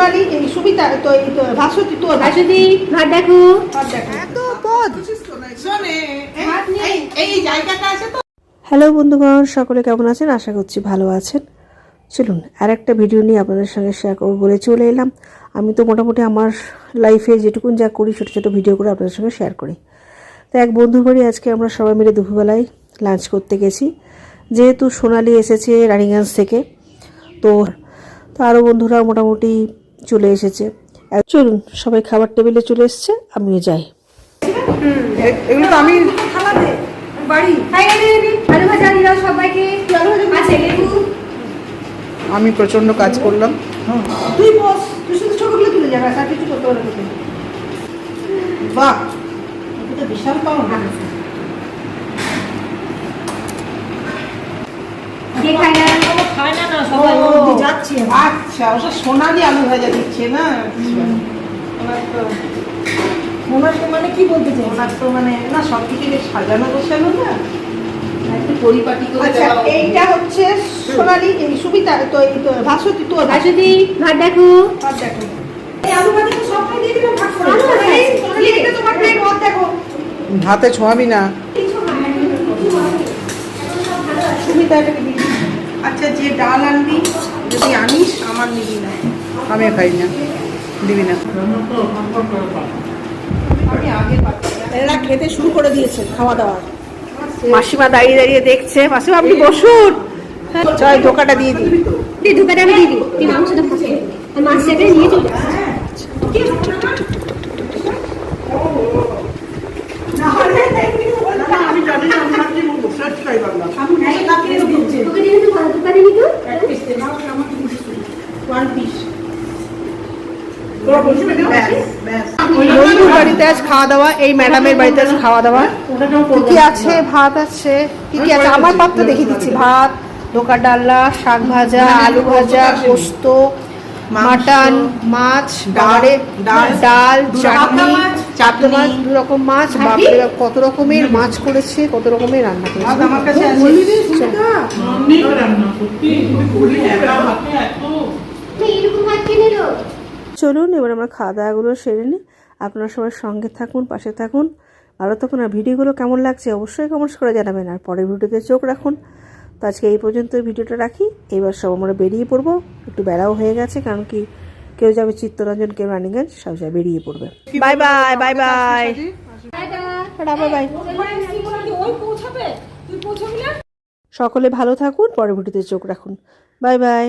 সোনালি এই সুবিধা তো এই তো ভাস্বতী তো ভাস্বতী ভাত দেখো এত পদ শোনে এই জায়গাটা আছে তো। হ্যালো বন্ধুগণ, সকলে কেমন আছেন? আশা করছি ভালো আছেন। চলুন আর একটা ভিডিও নিয়ে আপনাদের সঙ্গে শেয়ার করবো বলে চলে এলাম। আমি তো মোটামুটি আমার লাইফে যেটুকুন যা করি ছোটো ছোটো ভিডিও করে আপনাদের সঙ্গে শেয়ার করি। তো এক বন্ধুর বাড়ি আজকে আমরা সবাই মিলে দুপুরবেলায় লাঞ্চ করতে গেছি। যেহেতু সোনালি এসেছে রানিগঞ্জ থেকে, তো আরও বন্ধুরা মোটামুটি চলে এসেছে। চলুন সবাই খাবার টেবিলে চলে এসছে, আমিও যাই। এগুলো তো আমি বাড়ি আলু ভাজা দিলাম সবাইকে, আছে লেবু। আমি প্রচন্ড কাজ করলাম। তুই বস, তুই শুধু ছবিগুলো তুলে যাবে, আর কিছু করতে পারবে না। বাহ, এটা তো বিশাল পাওনা। আচ্ছা, ওটা সোনালি আলু ভাজা দিচ্ছে না? ওনার তো মানে কি বলতে চাই, ওনার তো মানে না সব দিকে সাজানো গোছানো না, একটু পরিপাটি করে। আচ্ছা, এইটা হচ্ছে সোনালি এই সুবিধা তো এই তো ভাস্বতী তো ভাস্বতী ভাত দেখো ভাত দেখো। এই আলু ভাজা তো সবটাই দিয়ে দিলাম ভাগ করে। সোনালি এটা তোমার প্লেট, ভাত দেখো। ভাতে ছোঁয়াবি না সুবিধা, এটাকে দিবি। আচ্ছা, যে ডাল আনবি যদি আনিস, আমার নিবি না, আমি খাই না, দিবি না। আমি আগে এরা খেতে শুরু করে দিয়েছে, খাওয়া দাওয়া। মাসিমা দাঁড়িয়ে দাঁড়িয়ে দেখছে। মাসিমা আপনি বসুন, চল ধোকাটা দিয়ে দিই। ধোকাটা আমি দিয়ে দিই, তুই মাংসটা ফাঁসে মাছটাকে নিয়ে চলে যাস। বন্ধুর বাড়িতে আজ খাওয়া দাওয়া, এই ম্যাডামের বাড়িতে আজ খাওয়া দাওয়া। কি আছে? ভাত আছে। কি কি আছে আমার পাত্র দেখিয়ে দিচ্ছি। ভাত, ধোকা ডাল্লা, শাক ভাজা, আলু ভাজা, পোস্ত, মাটন, মাছ, ডাল, চাটনি, চাটনি, মাছ, 2 রকম মাছ। বাপরে বাপ, কত রকমের মাছ করেছে, কত রকমের রান্না করেছে। আমার কাছে চলুন এবার আমরা খাওয়া দাওয়াগুলো সেরে নিই। আপনারা সবাই সঙ্গে থাকুন, পাশে থাকুন, ভালো থাকুন। আর ভিডিওগুলো কেমন লাগছে অবশ্যই কমেন্টস করে জানাবেন। আর পরের ভিডিওতে চোখ রাখুন। তো আজকে এই পর্যন্ত ভিডিওটা রাখি। এবার সব আমরা বেরিয়ে পড়বো। একটু বেড়াও হয়ে গেছে, কারণ কি কেউ যাবে চিত্তরঞ্জন, কেউ রানিগঞ্জ, সব যাবে বেরিয়ে পড়বে। Bye bye, bye bye, bye bye. সকলে ভালো থাকুন, পরের ভিডিওতে চোখ রাখুন। Bye bye.